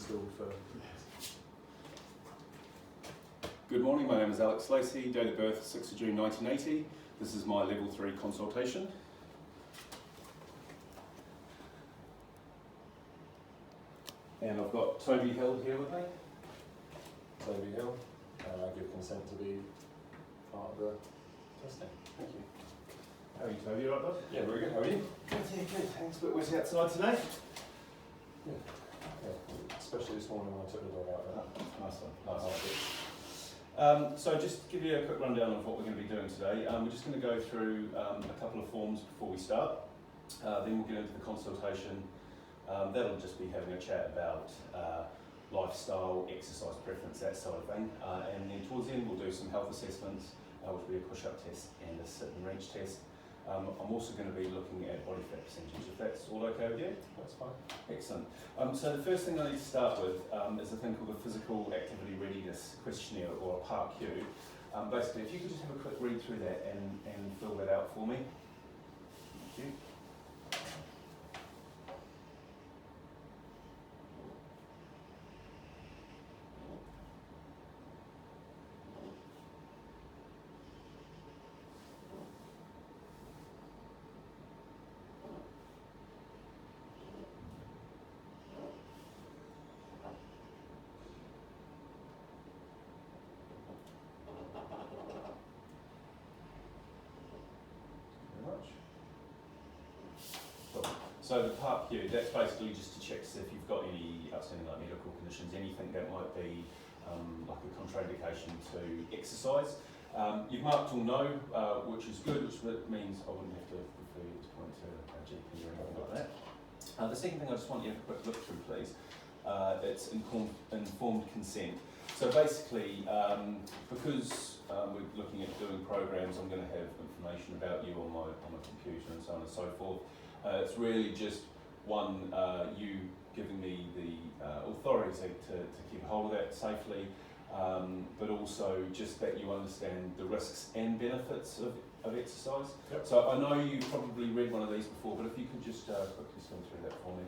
installed for. Good morning, my name is Lacey, date of birth 6th of June 1980. This is my level 3 consultation. And I've got Toby Hill here with me. Toby Hill, I give consent to be part of the testing. Thank you. How are you, Toby? You all right, bud? Yeah, very good. How are you? Good, yeah, good. Thanks. But we're outside today. Yeah, especially this morning when I took the dog out there. Nice one. Nice one. So just to give you a quick rundown of what we're going to be doing today, we're just going to go through a couple of forms before we start. Then we'll get into the consultation. That'll just be having a chat about lifestyle, exercise preference, that sort of thing. And then towards the end we'll do some health assessments, which will be a push-up test and a sit and reach test. I'm also going to be looking at body fat percentage, if that's all okay with you? That's fine. Excellent. So the first thing I need to start with is a thing called the Physical Activity Readiness Questionnaire, or a PARQ. Basically, if you could just have a quick read through that and fill that out for me. Thank you. So the PARQ, that's basically just to check if you've got any outstanding medical conditions, anything that might be like a contraindication to exercise. You've marked all no, which is good, which means I wouldn't have to refer you to point to a GP or anything like that. The second thing I just want you to have a quick look through, please. It's informed consent. So basically, because we're looking at doing programs, I'm going to have information about you on my computer and so on and so forth. It's really just one, you giving me the authority to keep hold of that safely, but also just that you understand the risks and benefits of exercise. Yep. So I know you probably read one of these before, but if you could just quickly swim through that for me.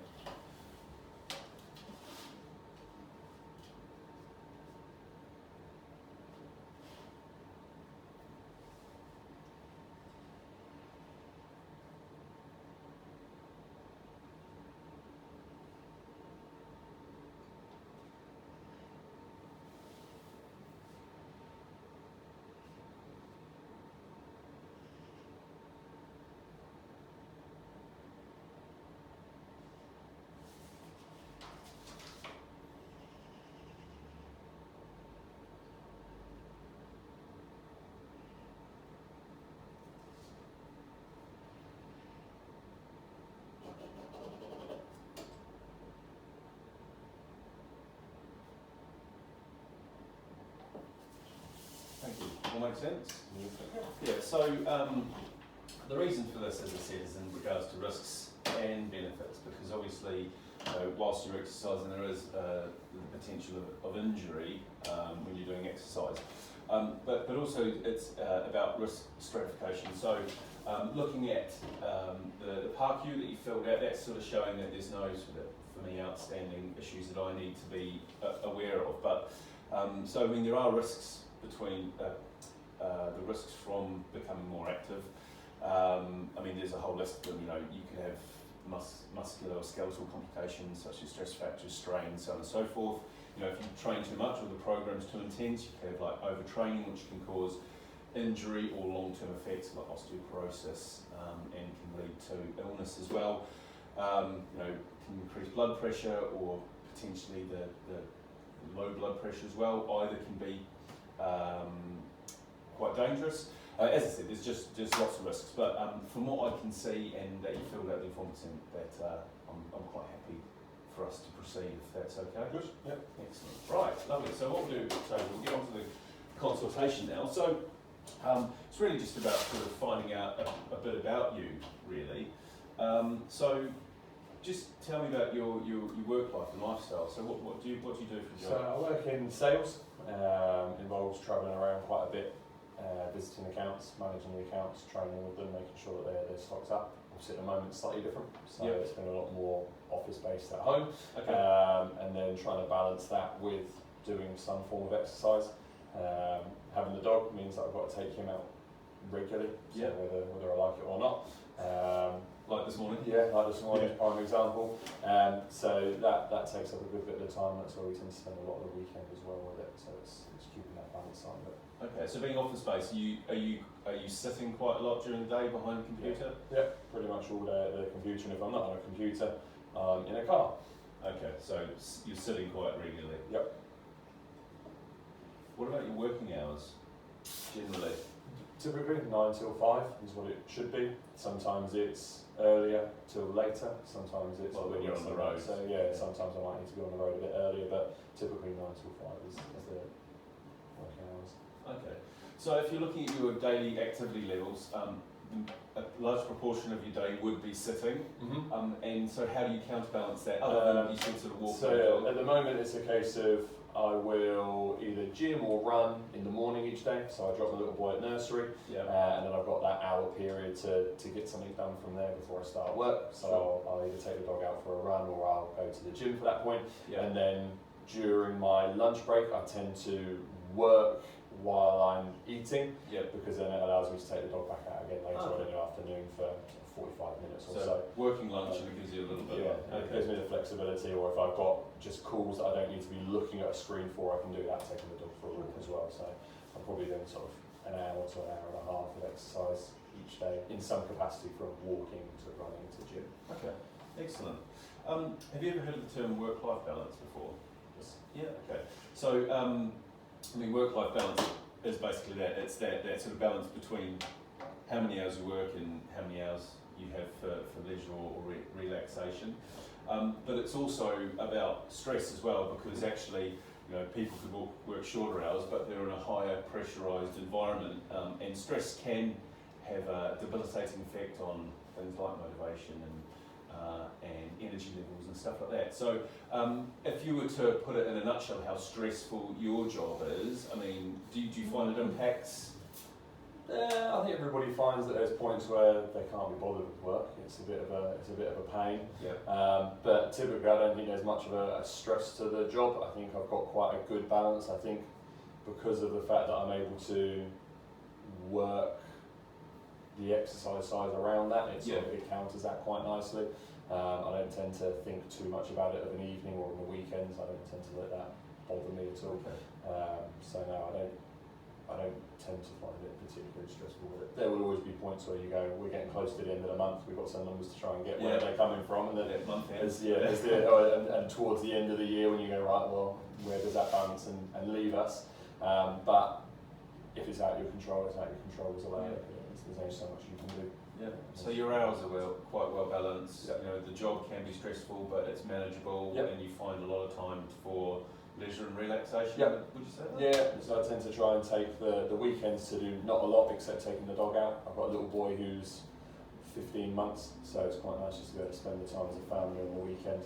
Thank you. All make sense? Yeah, so the reason for this, as I said, is in regards to risks and benefits, because obviously, whilst you're exercising, there is the potential of injury when you're doing exercise. But also it's about risk stratification. So looking at the PARQ that you filled out, that's sort of showing that there's no sort of, for me, outstanding issues that I need to be aware of. But so, I mean, there are risks between the risks from becoming more active. I mean, there's a whole list of them. You could have muscular or skeletal complications such as stress fractures, strains, so on and so forth. If you train too much or the program's too intense, you can have overtraining, which can cause injury or long-term effects like osteoporosis, and can lead to illness as well. Can increase blood pressure or potentially the low blood pressure as well. Either can be quite dangerous. As I said, there's just lots of risks, but from what I can see and that you filled out the informed consent, that I'm quite happy for us to proceed, if that's okay. Good. Yep. Excellent. Right, lovely. So what we'll do, so we'll get on to the consultation now. So it's really just about sort of finding out a bit about you, really. So just tell me about your work life and lifestyle. So what do you do for a job? So I work in sales. Involves travelling around quite a bit visiting accounts, managing the accounts, training with them, making sure that their stock's up. Obviously at the moment it's slightly different, so it's been a lot more office based at home, and then trying to balance that with doing some form of exercise. Having the dog means that I've got to take him out regularly, so whether I like it or not. Like this morning? Yeah, like this morning, prime example. So that takes up a good bit of the time. That's where we tend to spend a lot of the weekend as well with it. So it's keeping that balance on. Okay, so being office based, are you sitting quite a lot during the day behind a computer? Yeah, pretty much all day at the computer. And if I'm not on a computer, I'm in a car. Okay, so you're sitting quite regularly. Yep. What about your working hours generally? Typically 9 till 5 is what it should be. Sometimes it's earlier till later. Sometimes it's when you're on the road. So sometimes I might need to be on the road a bit earlier, but typically 9 till 5 is the working hours. Okay. So if you're looking at your daily activity levels, a large proportion of your day would be sitting. And so how do you counterbalance that? Other than you sort of walk. So at the moment it's a case of I will either gym or run in the morning each day. So I drop my little boy at nursery, and then I've got that hour period to get something done from there before I start work. So I'll either take the dog out for a run or I'll go to the gym for that point. And then during my lunch break I tend to work while I'm eating, because then it allows me to take the dog back out again later on in the afternoon for 45 minutes or so. Working lunch and it gives you a little bit it gives me the flexibility, or if I've got just calls that I don't need to be looking at a screen for, I can do that taking the dog for a walk as well. So I'm probably doing sort of an hour to an hour and a half of exercise each day in some capacity, from walking to running to gym. Okay, excellent. Have you ever heard of the term work-life balance before? Yes. Yeah, okay. So I mean, work-life balance is basically that. It's that sort of balance between how many hours you work and how many hours you have for leisure or relaxation. But it's also about stress as well, because actually, people could work shorter hours, but they're in a higher pressurised environment, and stress can have a debilitating effect on things like motivation and energy levels and stuff like that. So if you were to put it in a nutshell how stressful your job is, I mean, do you find it impacts? I think everybody finds that there's points where they can't be bothered with work. It's a bit of a pain. But typically I don't think there's much of a stress to the job. I think I've got quite a good balance. I think because of the fact that I'm able to work the exercise side around that, it counters that quite nicely. I don't tend to think too much about it of an evening or on the weekends. I don't tend to let that bother me at all. So no, I don't tend to find it particularly stressful with it. There will always be points where you go, we're getting close to the end of the month, we've got some numbers to try and get where they're coming from, and then and towards the end of the year when you go, right, well, where does that balance and leave us? But if it's out of your control, it's out of your control as well. There's only so much you can do. So your hours are quite well balanced. The job can be stressful, but it's manageable, and you find a lot of time for leisure and relaxation. Would you say that? Yeah, so I tend to try and take the weekends to do not a lot except taking the dog out. I've got a little boy who's 15 months, so it's quite nice just to be able to spend the time as a family on the weekend.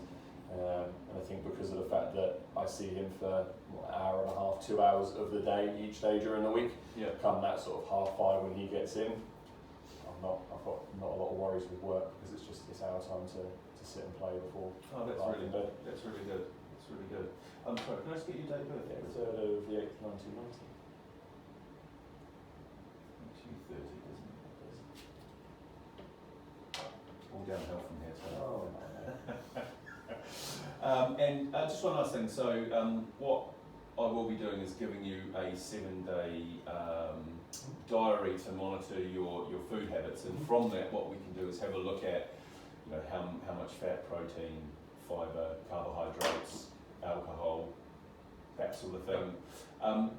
And I think because of the fact that I see him for an hour and a half, 2 hours of the day each day during the week, come that sort of 5:30 when he gets in, I've got not a lot of worries with work, because it's our time to sit and play before. That's really good. That's really good. I'm sorry, can I just get your date of birth? 3rd of the 8th, 1990. 230, isn't it? All downhill from here, so. And just one last thing. So, what I will be doing is giving you a 7-day diary to monitor your food habits, and from that, what we can do is have a look at, how much fat, protein, fibre, carbohydrates, alcohol, that sort of thing.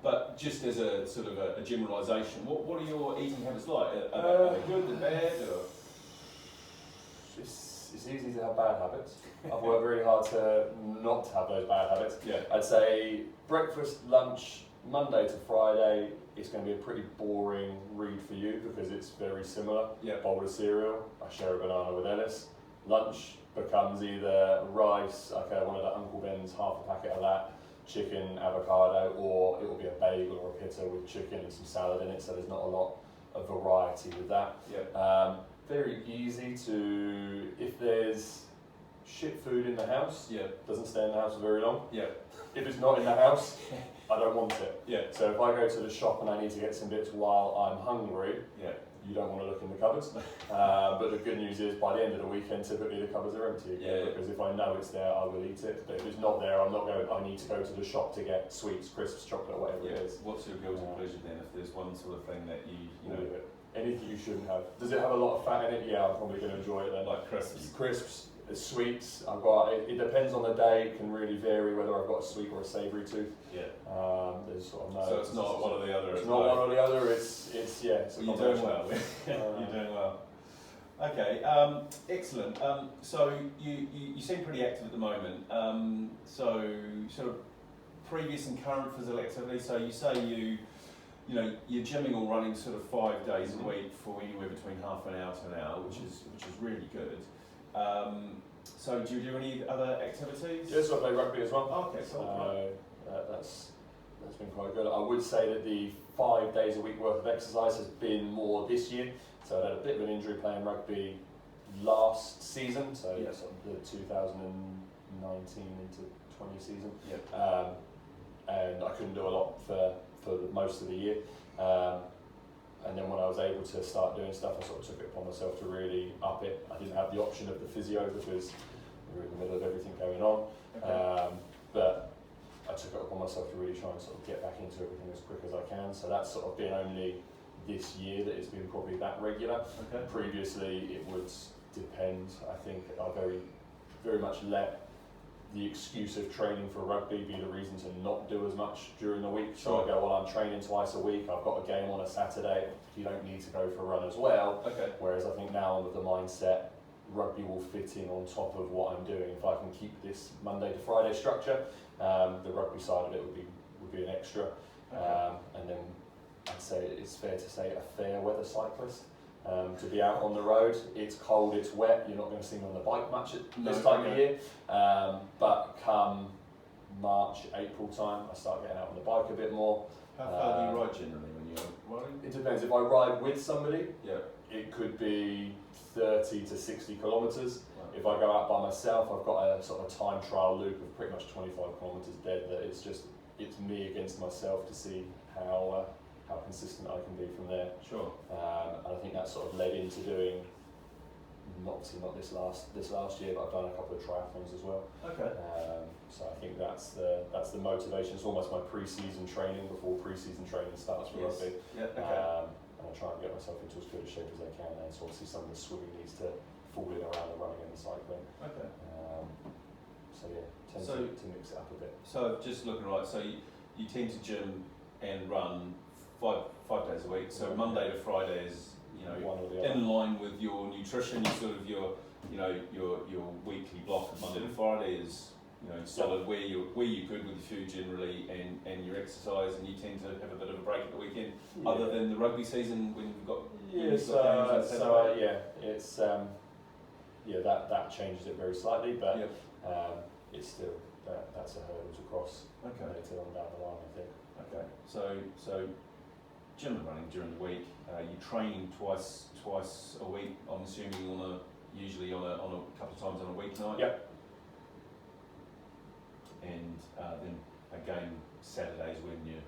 But just as a sort of a generalisation, what are your eating habits like? Are they good and bad? Or? It's easy to have bad habits. I've worked really hard to not have those bad habits. I'd say breakfast, lunch, Monday to Friday, it's going to be a pretty boring read for you because it's very similar. Bowl of cereal, I share a banana with Ellis. Lunch becomes either rice, okay, one of the Uncle Ben's, half a packet of that, chicken, avocado, or it will be a bagel or a pita with chicken and some salad in it, so there's not a lot of variety with that. Yeah. Very easy to, if there's shit food in the house, Yeah. doesn't stay in the house for very long. Yeah. If it's not in the house, I don't want it. Yeah. So if I go to the shop and I need to get some bits while I'm hungry, Yeah. you don't want to look in the cupboards. But the good news is, by the end of the weekend, typically the cupboards are empty again. Yeah. Because if I know it's there, I will eat it. But if it's not there, I'm not going. I need to go to the shop to get sweets, crisps, chocolate, whatever it is. What's your guilty pleasure then? If there's one sort of thing that you know, Anything you shouldn't have. Does it have a lot of fat in it? Yeah, I'm probably going to enjoy it then. like crisps. Crisps, sweets. I've got. It depends on the day. It can really vary whether I've got a sweet or a savoury tooth. Yeah. There's sort of no. So it's not one or the other. It's not one or the other. It's yeah. It's a You're doing combination. well. You're doing well. Okay, excellent. So you seem pretty active at the moment. So sort of previous and current physical activity. So you say you're gymming or running sort of 5 days a week for anywhere between half an hour to an hour, which is really good. So do you do any other activities? Yes, I play rugby as well. Okay, cool. That's been quite good. I would say that the 5 days a week worth of exercise has been more this year. So I had a bit of an injury playing rugby last season, so Yeah. sort of the 2019 into 20 season. Yeah. And I couldn't do a lot for most of the year. And then when I was able to start doing stuff, I sort of took it upon myself to really up it. I didn't have the option of the physio because we were in the middle of everything going on. Okay. But I took it upon myself to really try and sort of get back into everything as quick as I can. So that's sort of been only this year that it's been probably that regular. Okay. Previously it would depend. I think I very much let the excuse of training for rugby be the reason to not do as much during the week. So I go, well, I'm training twice a week, I've got a game on a Saturday, you don't need to go for a run as well. Okay. Whereas I think now I'm with the mindset, rugby will fit in on top of what I'm doing. If I can keep this Monday to Friday structure, the rugby side of it would be an extra. Okay. And then I'd say it's fair to say a fair weather cyclist. To be out on the road, it's cold, it's wet, you're not going to see me on the bike much at this time of year. But come March, April time, I start getting out on the bike a bit more. How far do you ride generally when you're riding? It depends. If I ride with somebody, Yeah. it could be 30 to 60 kilometres. Right. If I go out by myself, I've got a sort of time trial loop of pretty much 25 kilometres dead, that it's me against myself to see how consistent I can be from there. Sure. And I think that sort of led into doing, obviously not this last year, but I've done a couple of triathlons as well. Okay. So I think that's the motivation. It's almost my pre-season training before pre-season training starts for rugby. Yeah. Okay. And I try and get myself into as good a shape as I can. And so obviously some of the swimming needs to fall in around the running and the cycling. Okay. So yeah, tend to mix it up a bit. So just looking right, so you tend to gym and run five days a week. So Monday to Friday is One or the other. in line with your nutrition. You sort of your weekly block of Monday to Friday is solid where you're good with your food generally and your exercise, and you tend to have a bit of a break at the weekend. Yeah. Other than the rugby season when you've got Yes, games on Saturday. it's that changes it very slightly, but it's still that's a hurdle to cross later on down the line, I think. Okay, so gym and running during the week. You training twice a week. I'm assuming usually on a couple of times on a weeknight. Yep. And then again Saturdays when you're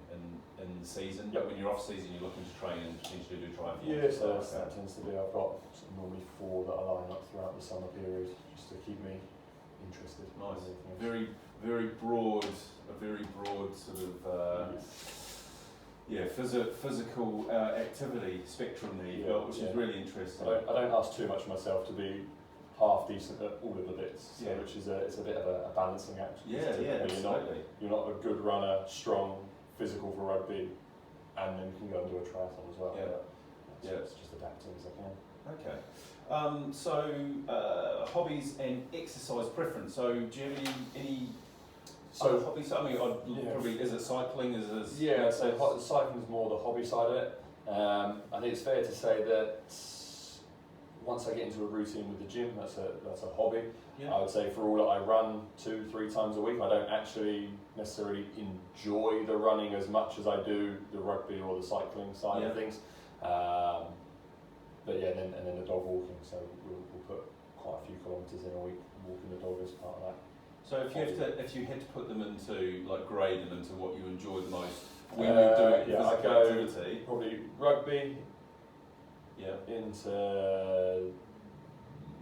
in the season. Yep. But when you're off season, you're looking to train and potentially do triathlons. Yeah, so that tends to be. I've got normally 4 that I line up throughout the summer period just to keep me interested. Nice. In everything else. Very broad sort of physical activity spectrum there you've got, which is really interesting. I don't ask too much myself to be half decent at all of the bits, so Yeah. which is it's a bit of a balancing act. Yeah, absolutely. You're not a good runner, strong, physical for rugby, and then you can go and do a triathlon as well. Yeah. But Yeah. it's just adapting as I can. Okay. Hobbies and exercise preference. So do you have any other hobbies? I mean, probably is it cycling? Yeah, so cycling is more the hobby side of it. I think it's fair to say that once I get into a routine with the gym, that's a hobby. Yeah. I would say for all that I run 2-3 times a week, I don't actually necessarily enjoy the running as much as I do the rugby or the cycling side of things. But yeah, and then the dog walking. So we'll put quite a few kilometres in a week walking the dog as part of that. So if you had to put them into, like, grade them into what you enjoy the most when you're doing physical activity, probably rugby. Yeah. Into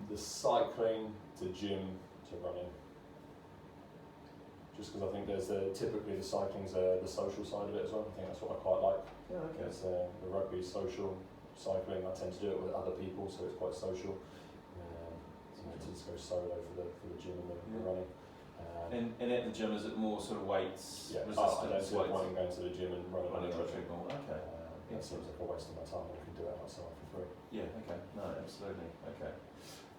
the cycling, to gym, to running. Just because I think there's typically the cycling's the social side of it as well. I think that's what I quite like. Yeah, okay. It's, the rugby social, cycling I tend to do it with other people, so it's quite social. So I tend to go solo for the gym and the running. And at the gym, is it more sort of weights, resistance? I don't see the point in going to the gym and running on a treadmill. Okay. That seems like a waste of my time. I can do it outside for free. Yeah. Okay. No, absolutely. Okay.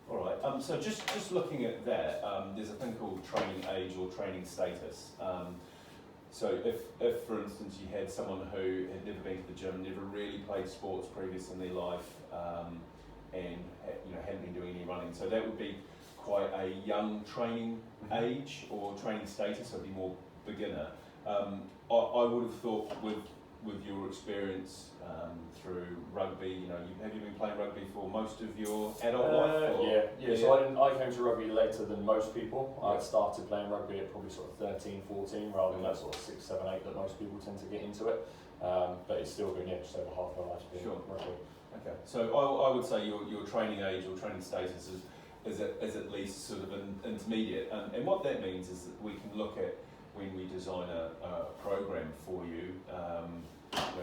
All right. So just looking at that, there's a thing called training age or training status. So if for instance you had someone who had never been to the gym, never really played sports previous in their life, and hadn't been doing any running, so that would be quite a young training age or training status. So it'd be more beginner. I would have thought with your experience through rugby, have you been playing rugby for most of your adult life? Yeah. So I came to rugby later than most people. I started playing rugby at probably sort of 13, 14, rather than that sort of 6, 7, 8 that most people tend to get into it. But it's still been just over half my life being rugby. Okay. So I would say your training age or training status is at least sort of an intermediate, and what that means is that we can look at when we design a program for you.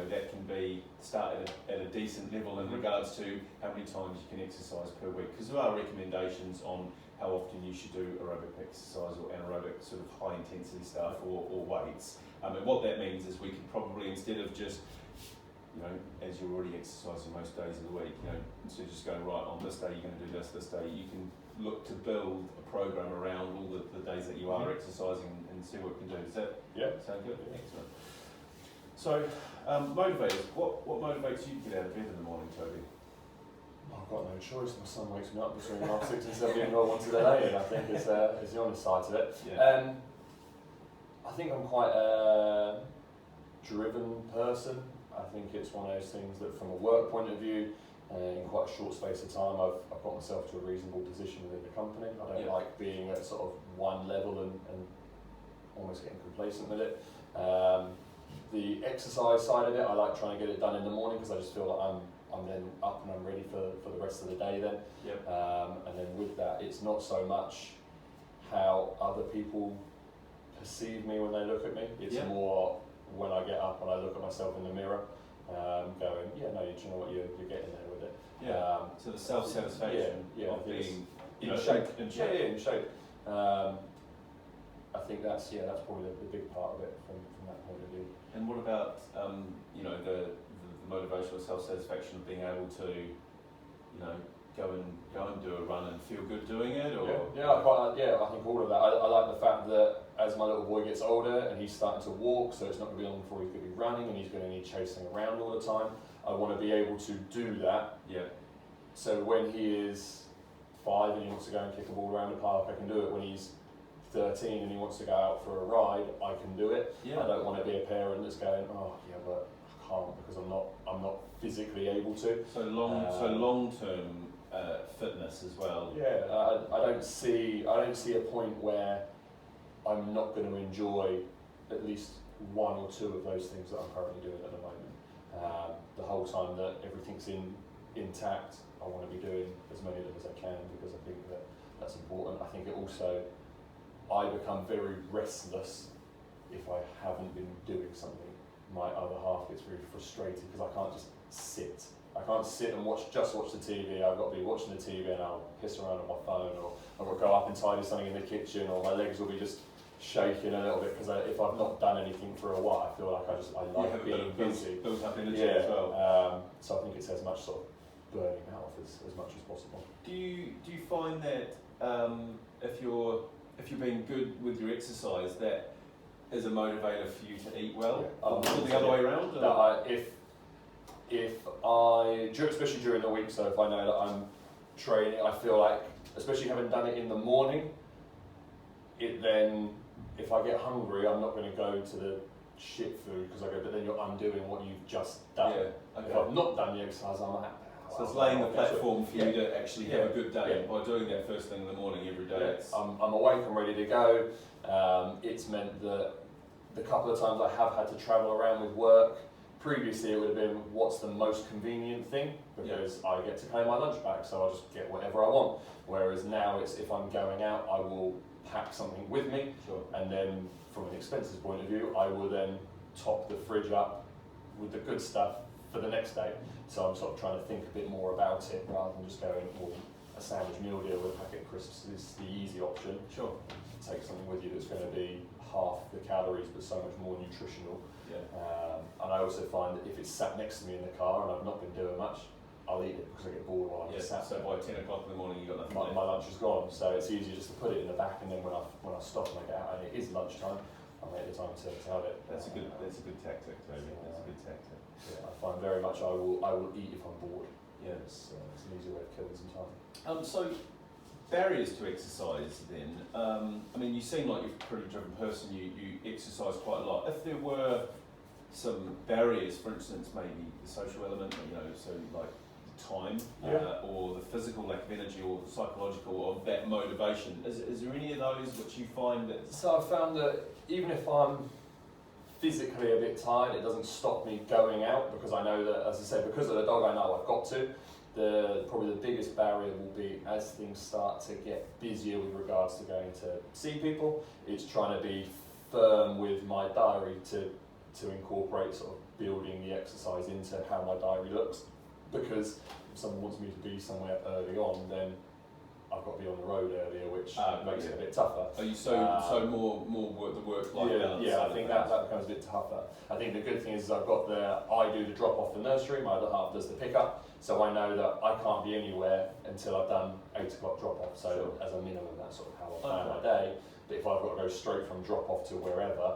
That can be started at a decent level in regards to how many times you can exercise per week, because there are recommendations on how often you should do aerobic exercise or anaerobic sort of high intensity stuff or weights. And what that means is we could probably, instead of just as you're already exercising most days of the week, instead of just going, right, on this day you're going to do this day, you can look to build a program around all the days that you are exercising and see what we can do. Does that sound good? Excellent. So, motivators. What motivates you to get out of bed in the morning, Toby? I've got no choice. My son wakes me up between half 6 and 7 and I want to do that, and I think is the honest side of it. Yeah. I think I'm quite a driven person. I think it's one of those things that, from a work point of view, in quite a short space of time, I've got myself to a reasonable position within the company. I don't like being at sort of one level and almost getting complacent with it. The exercise side of it, I like trying to get it done in the morning because I just feel like I'm then up and I'm ready for the rest of the day then. Yep. And then with that, it's not so much how other people perceive me when they look at me. It's more when I get up and I look at myself in the mirror, going, do you know what, you're getting there with it. Yeah. So the self-satisfaction of being in shape. In shape. I think that's probably the big part of it from that point of view. And what about the motivation or self-satisfaction of being able to go and do a run and feel good doing it? Or I think all of that. I like the fact that as my little boy gets older and he's starting to walk, so it's not going to be long before he's going to be running and he's going to need chasing around all the time. I want to be able to do that. Yeah. So when he is 5 and he wants to go and kick a ball around the park, I can do it. When he's 13 and he wants to go out for a ride, I can do it. Yeah. I don't want to be a parent that's going, but I can't because I'm not physically able to. So long-term fitness as well. Yeah, I don't see a point where I'm not going to enjoy at least one or two of those things that I'm currently doing at the moment. The whole time that everything's intact, I want to be doing as many of them as I can because I think that's important. I think it also, I become very restless if I haven't been doing something. My other half gets very frustrated because I can't just sit. I can't sit and watch the TV. I've got to be watching the TV and I'll piss around on my phone, or I've got to go up and tidy something in the kitchen, or my legs will be just shaking a little bit because if I've not done anything for a while, I feel like I like being busy. Builds up energy as well. So I think it's as much sort of burning out as much as possible. Do you find that if you're being good with your exercise, that is a motivator for you to eat well, or the other way around? If I, especially during the week, so if I know that I'm training, I feel like, especially having done it in the morning, it then, if I get hungry, I'm not going to go to the shit food because I go, but then you're undoing what you've just done. Yeah, okay. If I've not done the exercise, I'm like, so it's laying the platform for you to actually have a good day. Yeah. By doing that first thing in the morning every day. Yeah. I'm awake, I'm ready to go. It's meant that the couple of times I have had to travel around with work, previously it would have been what's the most convenient thing, because I get to claim my lunch back, so I'll just get whatever I want. Whereas now it's, if I'm going out, I will pack something with me, and then from an expenses point of view, I will then top the fridge up with the good stuff for the next day. So I'm sort of trying to think a bit more about it rather than just going, well, a sandwich meal deal with a packet of crisps is the easy option. Sure. Take something with you that's going to be half the calories but so much more nutritional. Yeah. And I also find that if it's sat next to me in the car and I've not been doing much, I'll eat it because I get bored while I'm just sat so there. by 10 o'clock in the morning you've got nothing My lunch is gone, so it's easier just to put it in the back, and then when I stop and I get out and it is lunchtime, I make the time to have it. That's a good tactic, Toby. That's a good tactic. Yeah, I find very much I will eat if I'm bored. Yeah. It's an easy way of killing some time. So barriers to exercise then. I mean, you seem like you're a pretty driven person. You exercise quite a lot. If there were some barriers, for instance, maybe the social element, so like time, or the physical lack of energy, or psychological of that motivation. Is there any of those which you find that? So I found that even if I'm physically a bit tired, it doesn't stop me going out, because I know that, as I say, because of the dog, I know I've got to. Probably the biggest barrier will be as things start to get busier with regards to going to see people. It's trying to be firm with my diary to incorporate sort of building the exercise into how my diary looks, because if someone wants me to be somewhere early on, then I've got to be on the road earlier, which makes it a bit tougher. Are you more work, the work-life balance? Yeah, I think that becomes a bit tougher. I think the good thing is I do the drop off the nursery, my other half does the pickup, so I know that I can't be anywhere until I've done 8 o'clock drop off. So as a minimum, that's sort of how I plan my day. But if I've got to go straight from drop off to wherever,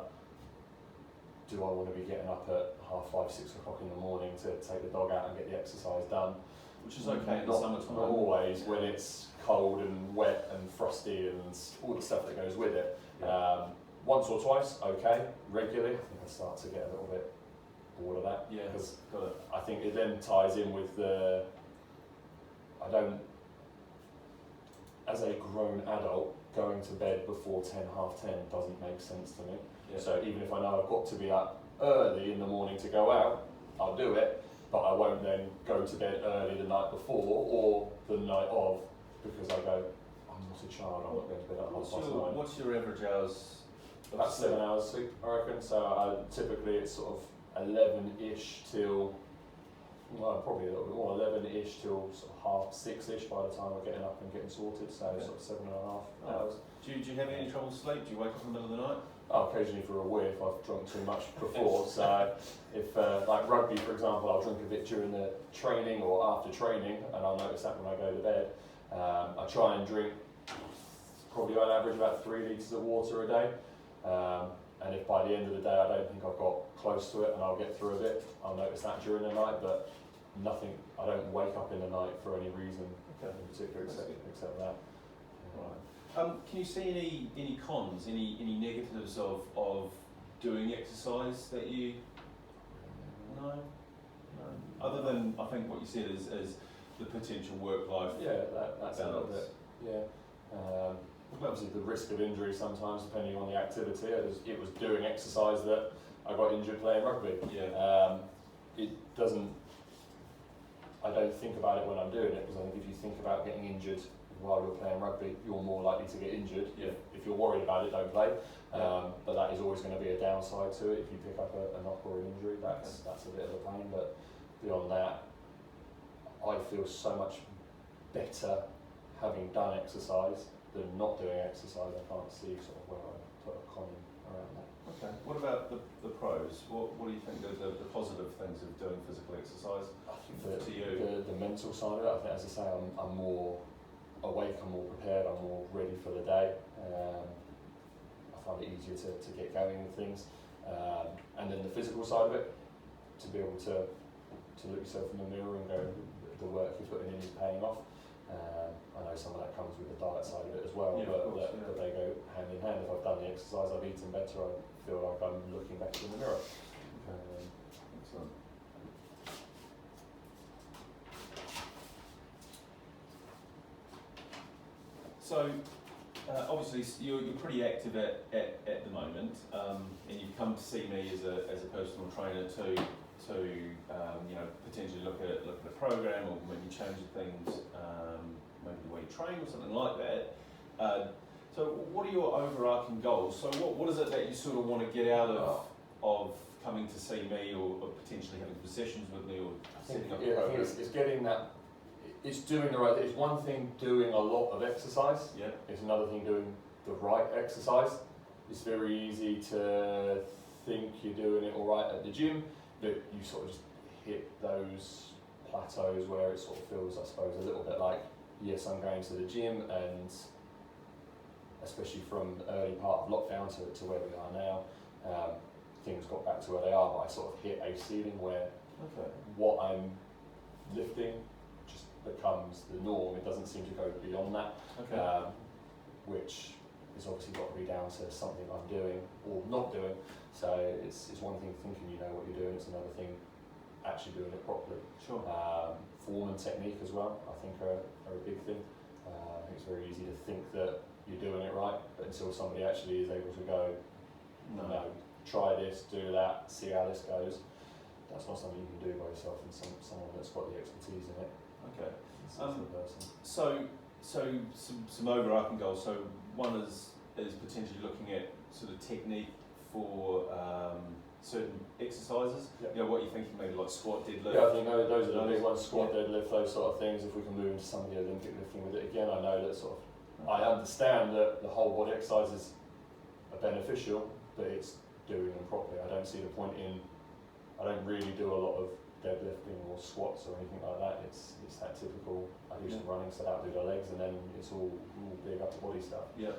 do I want to be getting up at 5:30, 6 o'clock in the morning to take the dog out and get the exercise done? Which is okay in the summertime. Not always, when it's cold and wet and frosty and all the stuff that goes with it. Yeah. Once or twice, okay. Regularly, I think I start to get a little bit bored of that. Yeah, because I think it then ties in with as a grown adult, going to bed before 10, half 10 doesn't make sense to me. Yeah. So even if I know I've got to be up early in the morning to go out, I'll do it, but I won't then go to bed early the night before or the night of, because I go, I'm not a child, I'm not going to bed at 9:30. What's your average hours? About 7 hours sleep, I reckon. So typically it's sort of 11-ish till, well, probably a little bit more, 11-ish till sort of 6:30-ish by the time I'm getting up and getting sorted, so sort of 7.5 hours. Do you have any trouble sleep? Do you wake up in the middle of the night? Occasionally for a wee if I've drunk too much before. So if, like rugby for example, I'll drink a bit during the training or after training, and I'll notice that when I go to bed. I try and drink probably on average about 3 litres of water a day. And if by the end of the day I don't think I've got close to it and I'll get through a bit, I'll notice that during the night, but nothing, I don't wake up in the night for any reason in particular except that. Right. Can you see any cons, any negatives of doing exercise that you... No? Other than, I think what you said is the potential work-life that's balance. a little bit, obviously the risk of injury sometimes depending on the activity. It was doing exercise that I got injured playing rugby. I don't think about it when I'm doing it, because I think if you think about getting injured while you're playing rugby, you're more likely to get injured. If you're worried about it, don't play. But that is always going to be a downside to it. If you pick up a knock or an injury, that's a bit of a pain. But beyond that, I feel so much better having done exercise than not doing exercise. I can't see sort of where I put a con around that. Okay. What about the pros? What do you think are the positive things of doing physical exercise? I think the mental side of it, I think, as I say, I'm more awake, I'm more prepared, I'm more ready for the day. I find it easier to get going with things. And then the physical side of it, to be able to look yourself in the mirror and go, the work you're putting in is paying off. comes with the diet side of it as well, but they go hand in hand. If I've done the exercise, I've eaten better, I feel like I'm looking better in the mirror. Excellent. So, obviously you're pretty active at the moment, and you've come to see me as a personal trainer to potentially look at a program or maybe change things, maybe the way you train or something like that. So what are your overarching goals? So what is it that you sort of want to get out of coming to see me or potentially having sessions with me or setting up a program? I think it's getting that. It's doing the right. It's one thing doing a lot of exercise. Yeah. It's another thing doing the right exercise. It's very easy to think you're doing it all right at the gym, but you sort of just hit those plateaus where it sort of feels, I suppose, a little bit like, yes, I'm going to the gym, and especially from the early part of lockdown to where we are now, things got back to where they are, but I sort of hit a ceiling where what I'm lifting just becomes the norm. It doesn't seem to go beyond that, which is obviously got to be down to something I'm doing or not doing. So it's one thing thinking you know what you're doing, it's another thing actually doing it properly. Sure. Form and technique as well, I think are a big thing. I think it's very easy to think that you're doing it right, but until somebody actually is able to go, no, try this, do that, see how this goes, that's not something you can do by yourself, and someone that's got the expertise in it. Okay. It's the person. So some overarching goals. So one is potentially looking at sort of technique for certain exercises. Yeah. You know, what you're thinking, maybe like squat, deadlift. Yeah, I think those are the big ones, squat, deadlift, those sort of things. If we can move into some of the Olympic lifting with it again, I know that sort of, I understand that the whole body exercises are beneficial, but it's doing them properly. I don't see the point in, I don't really do a lot of deadlifting or squats or anything like that. It's that typical, I do some running, set out, do the legs, and then it's all big upper body stuff. Yeah.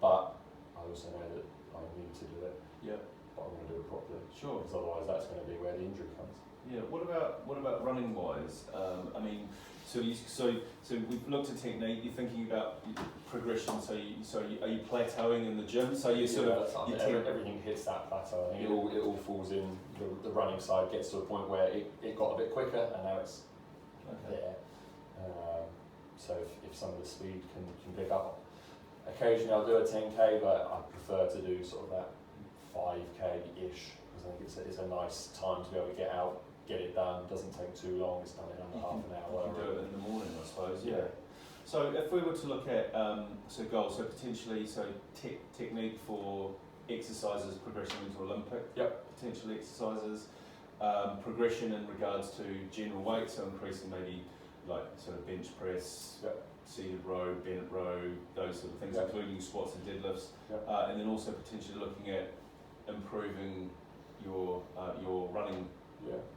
But I also know that I need to do it. Yeah. But I want to do it properly. Sure. Because otherwise that's going to be where the injury comes. Yeah. What about running wise? I mean, so we've looked at technique. You're thinking about progression. So are you plateauing in the gym? So you sort of everything hits that plateau. I think it all falls in. The running side gets to a point where it got a bit quicker, and now it's there. So if some of the speed can pick up, occasionally I'll do a 10k, but I prefer to do sort of that 5k-ish, because I think it's a nice time to be able to get out, get it done. Doesn't take too long. It's done in under half an hour. You can do it in the morning, I suppose. Yeah. So if we were to look at goals, so potentially technique for exercises, progression into Olympic. Potential exercises, progression in regards to general weight, so increasing maybe like sort of bench press, seated row, bent row, those sort of things, including squats and deadlifts, and then also potentially looking at improving your running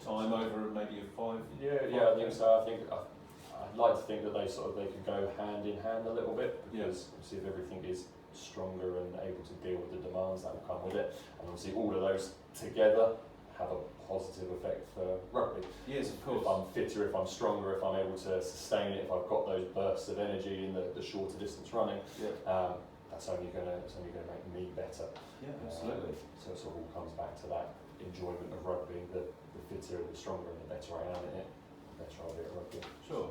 time over maybe a 5. I think so. I think I'd like to think that they could go hand in hand a little bit, because obviously if everything is stronger and able to deal with the demands that will come with it, and obviously all of those together have a positive effect for rugby. Yes, of course. If I'm fitter, if I'm stronger, if I'm able to sustain it, if I've got those bursts of energy in the shorter distance running, that's only going to make me better. Yeah, absolutely. So it sort of all comes back to that enjoyment of rugby. The fitter, the stronger, and the better I am in it, the better I'll be at rugby. Sure.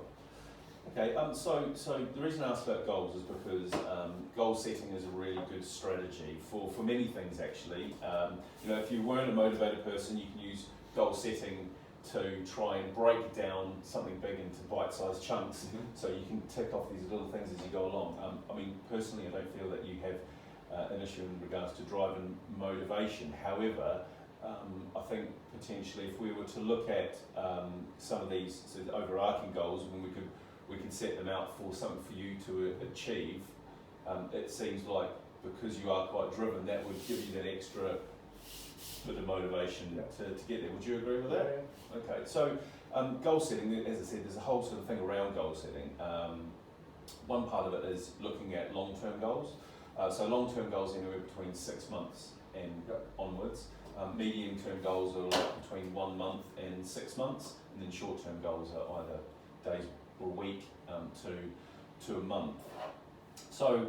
Okay, so the reason I asked about goals is because goal setting is a really good strategy for many things actually. If you weren't a motivated person, you can use goal setting to try and break down something big into bite-sized chunks, so you can tick off these little things as you go along. I mean, personally, I don't feel that you have an issue in regards to drive and motivation. However, I think potentially if we were to look at some of these overarching goals, when we could set them out for something for you to achieve, it seems like because you are quite driven, that would give you that extra bit of motivation to get there. Would you agree with that? Yeah. Okay, so goal setting, as I said, there's a whole sort of thing around goal setting. One part of it is looking at long-term goals. So long-term goals anywhere between 6 months and onwards. Medium-term goals are like between 1 month and 6 months, and then short-term goals are either days or a week to to a month. So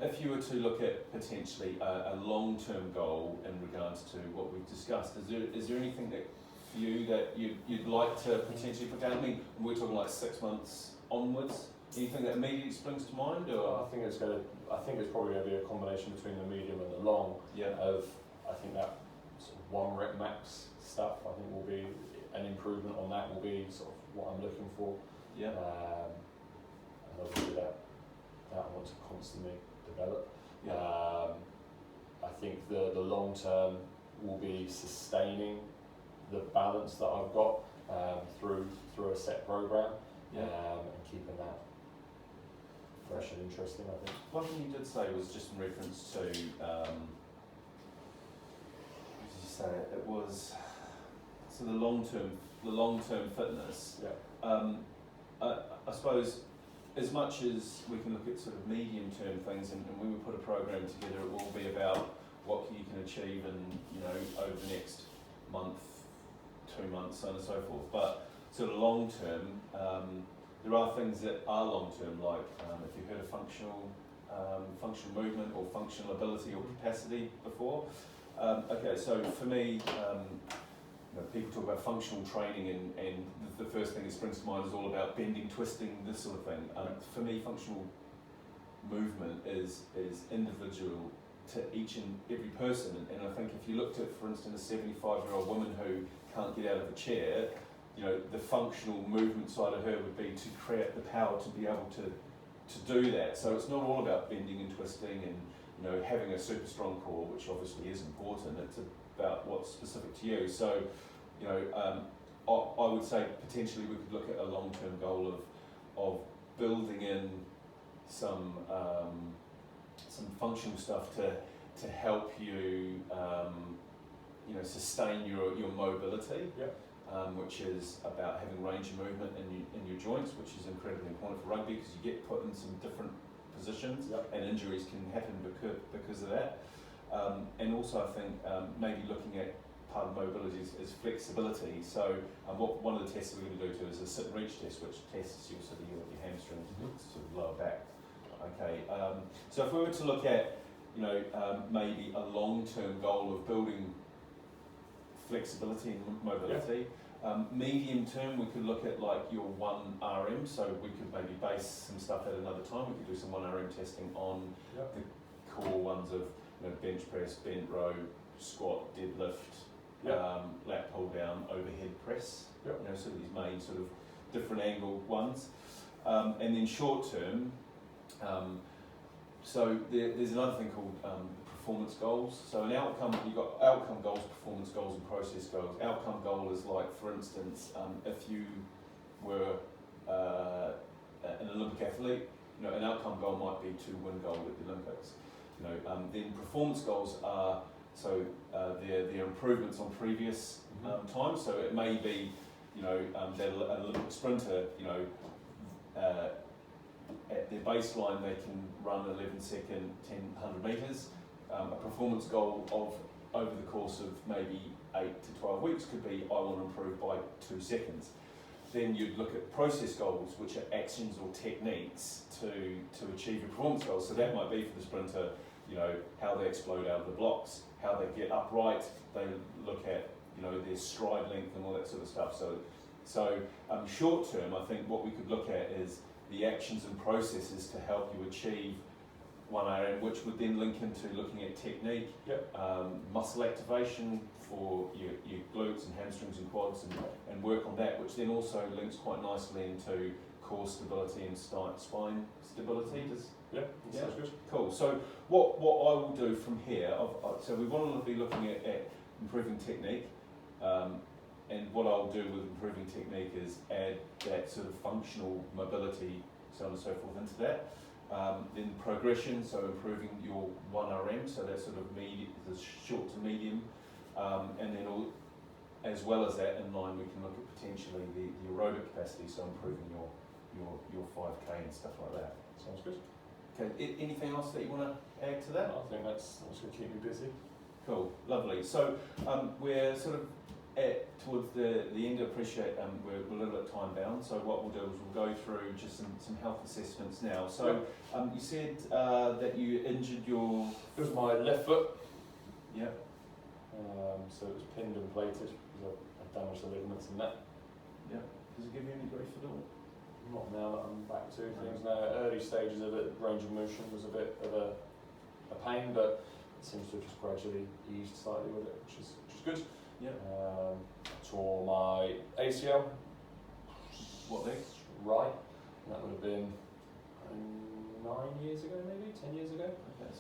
if you were to look at potentially a long-term goal in regards to what we've discussed, is there anything that for you that you'd like to potentially put down? I mean, we're talking like 6 months onwards. Anything that immediately springs to mind, or? I think it's probably going to be a combination between the medium and the long. Yeah. I think that sort of 1 rep max stuff, I think will be an improvement on that. Will be sort of what I'm looking for. Yeah. And obviously that I want to constantly develop. Yeah. I think the long term will be sustaining the balance that I've got through a set program, and keeping that fresh and interesting. I think one thing you did say was just in reference to what did you say? It was so the long term fitness. Yeah. I suppose as much as we can look at sort of medium term things, and when we put a program together, it will be about what you can achieve in over the next month, 2 months, so on and so forth. But sort of long term, there are things that are long term, like if you've heard of functional movement or functional ability or capacity before. Okay, so for me, people talk about functional training, and the first thing that springs to mind is all about bending, twisting, this sort of thing. For me, functional movement is individual to each and every person, and I think if you looked at, for instance, a 75-year-old woman who can't get out of a chair, the functional movement side of her would be to create the power to be able to do that. So it's not all about bending and twisting and having a super strong core, which obviously is important. It's about what's specific to you. So I would say potentially we could look at a long-term goal of building in some functional stuff to help you sustain your mobility. Yeah. Which is about having range of movement in your joints, which is incredibly important for rugby because you get put in some different positions. Yep. And injuries can happen because of that. And also I think maybe looking at part of mobility is flexibility. So one of the tests we're going to do too is a sit and reach test, which tests your hamstrings, sort of lower back. Okay. So if we were to look at maybe a long-term goal of building flexibility and mobility. Medium term, we could look at like your 1 RM, so we could maybe base some stuff at another time. We could do some 1 RM testing on the core ones of bench press, bent row, squat, deadlift, lat pull down, overhead press. Sort of these main sort of different angle ones. And then short term, so there's another thing called performance goals. So an outcome, you've got outcome goals, performance goals, and process goals. Outcome goal is like, for instance, if you were an Olympic athlete, an outcome goal might be to win gold at the Olympics. Then performance goals are they're improvements on previous times. So it may be that an Olympic sprinter at their baseline they can run 11-second 100 metres. A performance goal of over the course of maybe 8 to 12 weeks could be I want to improve by 2 seconds. Then you'd look at process goals, which are actions or techniques to achieve your performance goals. So that might be for the sprinter, how they explode out of the blocks, how they get upright. They look at their stride length and all that sort of stuff. So short term, I think what we could look at is the actions and processes to help you achieve 1 RM, which would then link into looking at technique, muscle activation for your glutes and hamstrings and quads, and work on that, which then also links quite nicely into core stability and spine stability. Sounds good. Cool. So what I will do from here, so we want to be looking at improving technique, and what I'll do with improving technique is add that sort of functional mobility, so on and so forth, into that. Then progression, so improving your 1 RM, so that's sort of the short to medium, and then as well as that, in line we can look at potentially the aerobic capacity, so improving your 5K and stuff like that. Sounds good. Okay, anything else that you want to add to that? I think that's going to keep me busy. Cool, lovely. So we're sort of towards the end, I appreciate we're a little bit time bound, so what we'll do is we'll go through just some health assessments now. So you said that you injured your... It was my left foot. Yeah. So it was pinned and plated because I damaged the ligaments in that. Yeah. Does it give you any grief at all? Not now that I'm back to things now. Early stages of it, range of motion was a bit of a pain, but it seems to have just gradually eased slightly with it, which is good. Yeah. Tore my ACL. What leg? Right. And that would have been 9 years ago, maybe 10 years ago. Okay,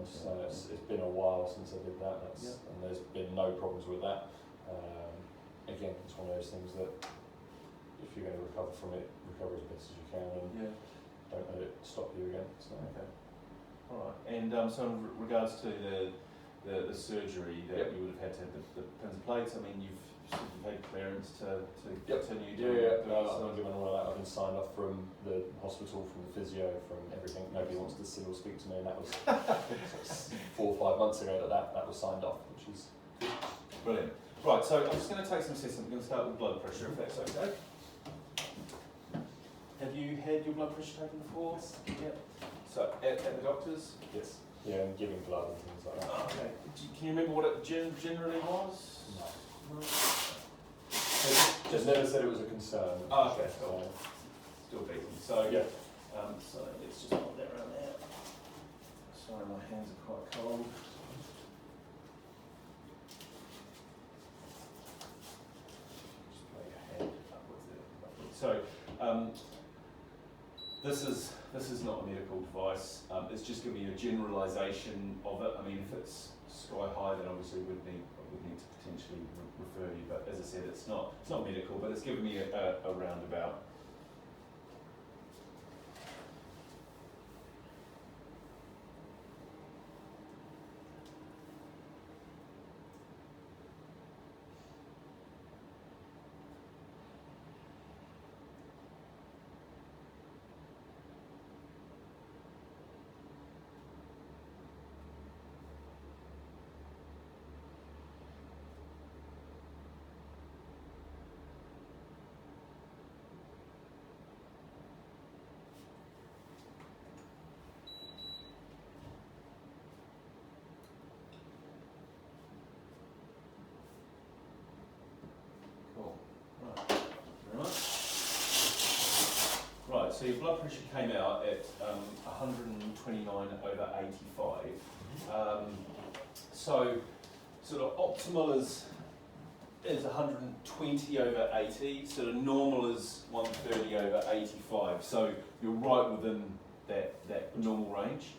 So it's been a while since I did that. And there's been no problems with that. Again, it's one of those things that if you're going to recover from it, recover as best as you can, and don't let it stop you again. So. Okay. All right. And so in regards to the surgery that you would have had to have the pins and plates, I mean, you've had clearance to continue doing I've given all of that. I've been signed off from the hospital, from the physio, from everything. Nobody wants to see or speak to me, and that was 4 or 5 months ago that was signed off, which is good. Brilliant. Right, so I'm just going to take some assessment. I'm going to start with blood pressure, if that's okay. Have you had your blood pressure taken before? Yes. Yep. So at the doctor's? Yes. Yeah, and giving blood and things like that. Oh, okay. Can you remember what it generally was? No. Just never said it was a concern. Oh, okay, cool. Still beating. So yeah. So let's just put that around there. Sorry, my hands are quite cold. Just lay your hand upwards there. So this is not a medical device. It's just giving you a generalisation of it. I mean, if it's sky high, then obviously we'd need to potentially refer you. But as I said, it's not medical, but it's giving me a roundabout. So your blood pressure came out at 129/85. So sort of optimal is 120/80. Sort of normal is 130/85. So you're right within that normal range,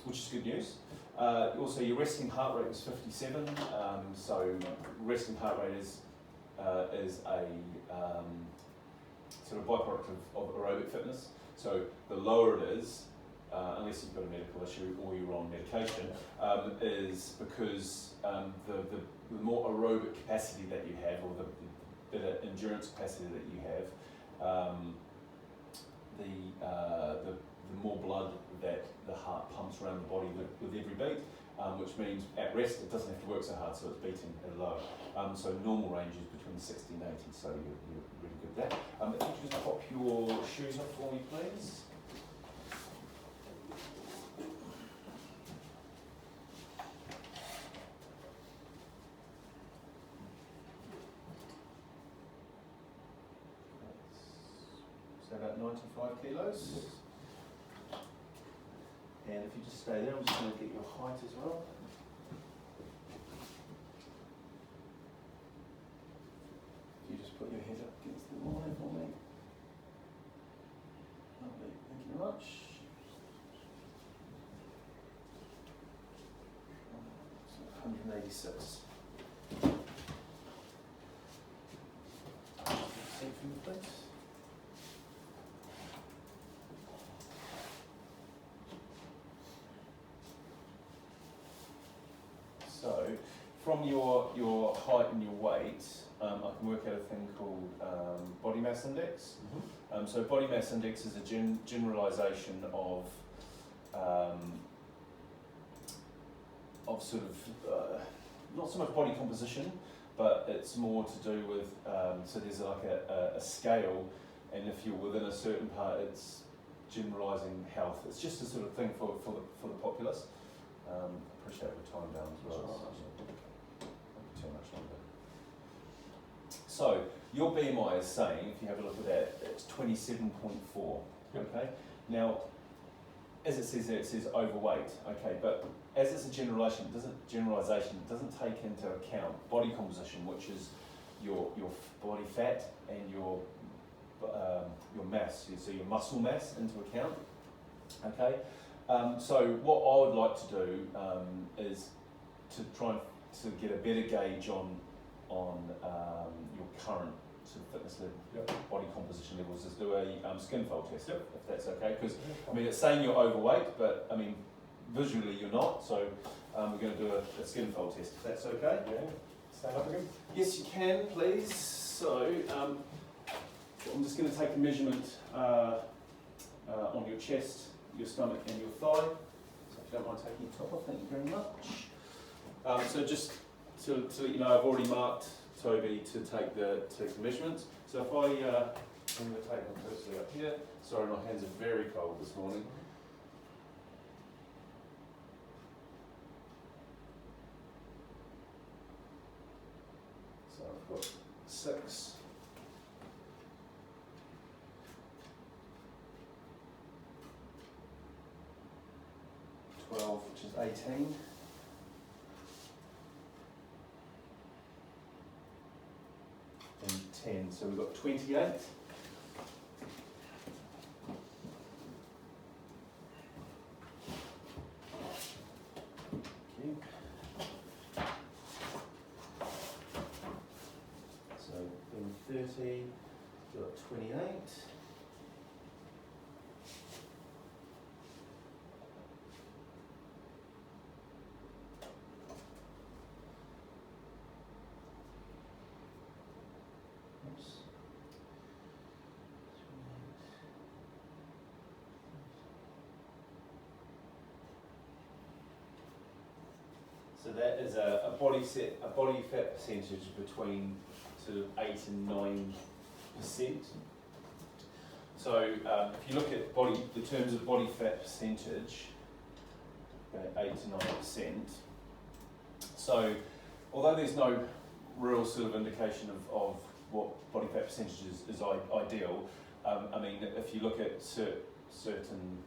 which is good news. Also, your resting heart rate was 57. So resting heart rate is a sort of byproduct of aerobic fitness. So the lower it is, unless you've got a medical issue or you're on medication, is because the more aerobic capacity that you have, or the better endurance capacity that you have, the more blood that the heart pumps around the body with every beat, which means at rest it doesn't have to work so hard, so it's beating at a low. So normal range is between 60 and 80, so you're really good at that. If you could just pop your shoes up for me, please. So about 95 kilos. And if you just stay there, I'm just going to get your height as well. If you just put your head up against the wall for me. Lovely, thank you very much. So 186. Seat for me, please. So, from your height and your weight, I can work out a thing called body mass index. Mm-hmm. So body mass index is a generalisation of sort of not so much body composition, but it's more to do with, so there's like a scale, and if you're within a certain part, it's generalising health. It's just a sort of thing for the populace. Appreciate the time down as well. Not too much longer. So your BMI is saying, if you have a look at that, it's 27.4. Okay. Now, as it says there, it says overweight. Okay, but as it's a generalisation, it doesn't take into account body composition, which is your body fat and your mass, so your muscle mass into account. Okay, so what I would like to do is to try to get a better gauge on your current sort of fitness level, body composition levels, is do a skin fold test, if that's okay. Because I mean, it's saying you're overweight, but I mean, visually you're not. So we're going to do a skin fold test, if that's okay. Yeah. Stand up again. Yes, you can, please. So I'm just going to take a measurement on your chest, your stomach, and your thigh. So if you don't mind taking your top off, thank you very much. So just to let you know, I've already marked Toby to take the measurements. So if I'm going to take them firstly up here. Sorry, my hands are very cold this morning. So I've got 6. 12, which is 18. And 10, so we've got 28. So in 30, we've got 28. So that is a body fat percentage between sort of 8 and 9%. So if you look at the terms of body fat percentage, okay, 8 to 9%. So although there's no real sort of indication of what body fat percentage is ideal, I mean, if you look at certain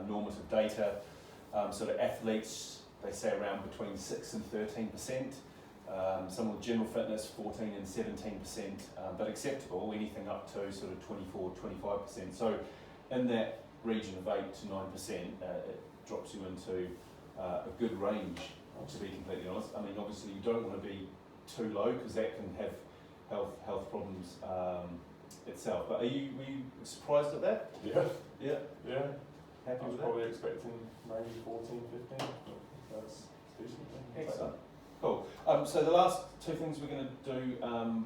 normative data, sort of athletes, they say around between 6 and 13%. Some with general fitness, 14 and 17%, but acceptable, anything up to sort of 24, 25%. So in that region of 8 to 9%, it drops you into a good range, to be completely honest. I mean, obviously you don't want to be too low, because that can have health problems itself. But were you surprised at that? Yeah. Yeah. Yeah. Happy I was with probably expecting maybe 14, 15. That's decent. Excellent. Cool. So the last two things we're going to do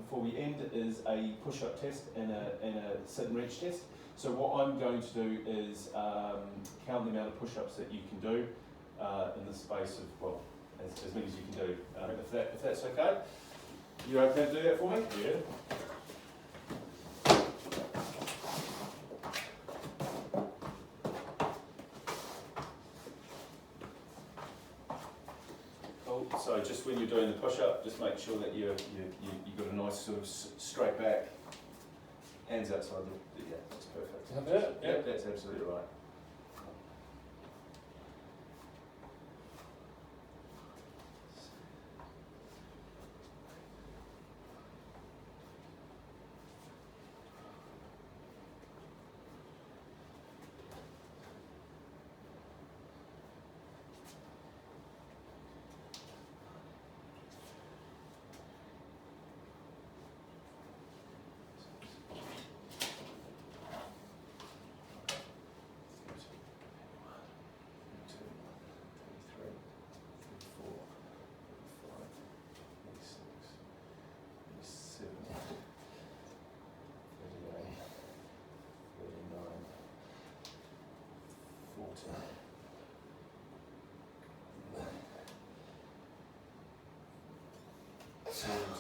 before we end is a push-up test and a sit and reach test. So what I'm going to do is count the amount of push-ups that you can do in the space of, well, as many as you can do. If that's okay. You're okay to do that for me? Yeah. So just when you're doing the push-up, just make sure that you've got a nice sort of straight back, hands outside the yeah, that's perfect. Is that it? Yeah, that's absolutely right.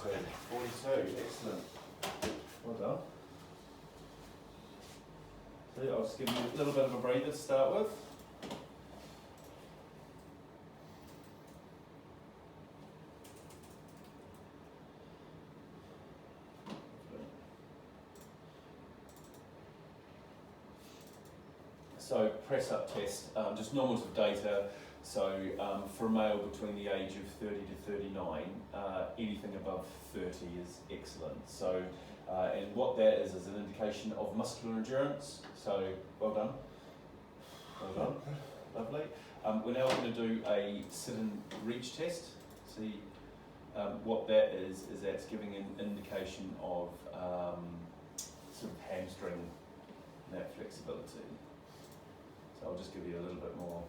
42, excellent. Well done. So I'll just give you a little bit of a breather to start with. So press up test, just normative data. So for a male between the age of 30 to 39, anything above 30 is excellent. So and what that is an indication of muscular endurance. So well done, lovely. We're now going to do a sit and reach test. See what that is that's giving an indication of sort of hamstring that flexibility. So I'll just give you a little bit more.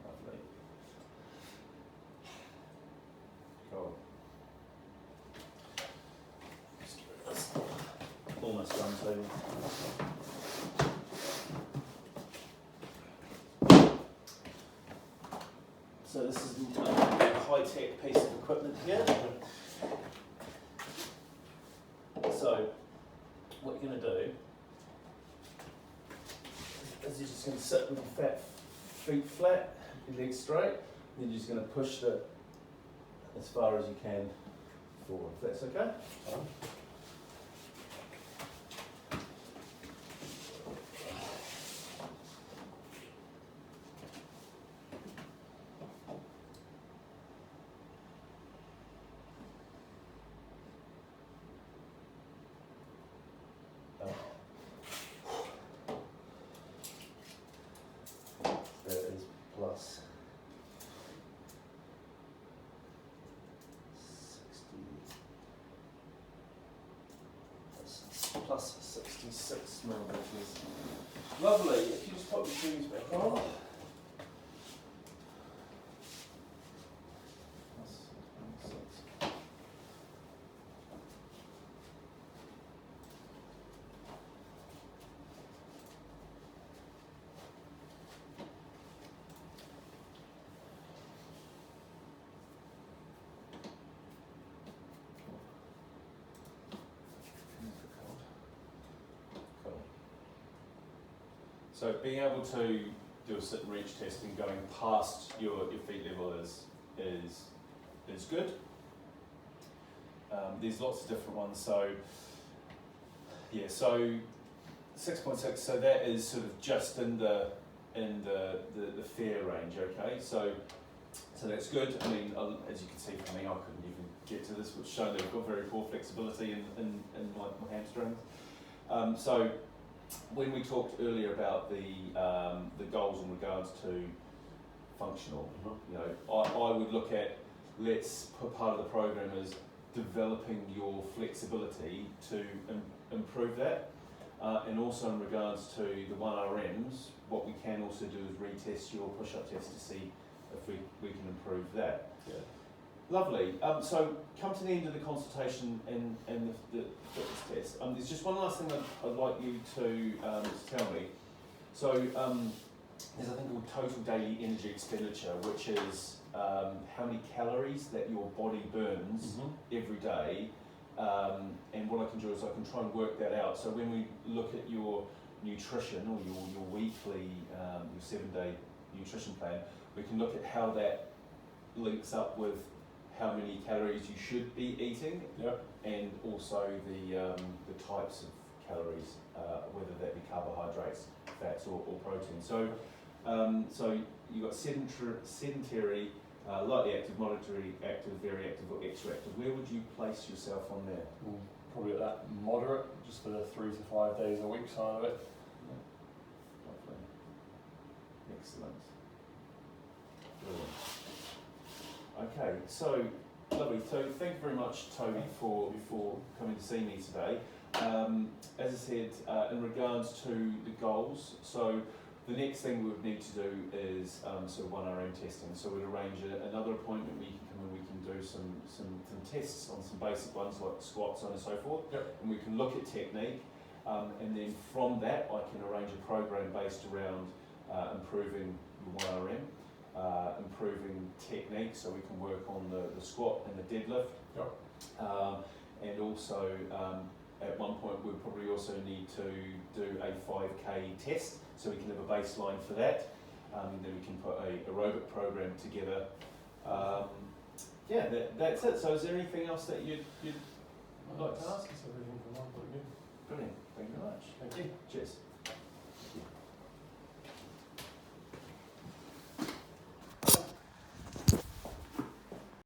Lovely. Cool. Almost done too. So this is a high-tech piece of equipment here. So what you're going to do is you're just going to sit with your feet flat, your legs straight, and then you're just going to push it as far as you can forward. If that's okay? That is plus 60, plus 66 millimeters. Lovely. If you just put your shoes back on. Plus 26. Cool. So being able to do a sit and reach test and going past your feet level is good. There's lots of different ones. So yeah, so 6.6. So that is sort of just in the fair range. Okay, so that's good. I mean, as you can see from me, I couldn't even get to this, which showed that I've got very poor flexibility in my hamstrings. So when we talked earlier about the goals in regards to functional, you know, I would look at, let's put part of the program as developing your flexibility to improve that, and also in regards to the 1RMs, what we can also do is retest your push-up test to see if we can improve that. Yeah. Lovely. So come to the end of the consultation and the fitness test. There's just one last thing I'd like you to tell me. So there's a thing called total daily energy expenditure, which is how many calories that your body burns every day. And what I can do is I can try and work that out. So when we look at your nutrition or your weekly, your 7-day nutrition plan, we can look at how that links up with how many calories you should be eating, and also the types of calories, whether that be carbohydrates, fats, or protein. So, so you've got sedentary, lightly active, moderately active, very active, or extra active. Where would you place yourself on there? Probably at that moderate, just for the 3 to 5 days a week side of it. Lovely. Excellent. Brilliant. Okay, so lovely. So thank you very much, Toby, for coming to see me today. As I said, in regards to the goals, so the next thing we would need to do is sort of 1RM testing. So we'd arrange another appointment where you can come and we can do some tests on some basic ones like squats and so forth. And we can look at technique. and then from that I can arrange a program based around improving your 1RM, improving technique, so we can work on the squat and the deadlift. Yep. And also at one point we'll probably also need to do a 5k test, so we can have a baseline for that, and then we can put a aerobic program together. Yeah, that's it. So is there anything else that you'd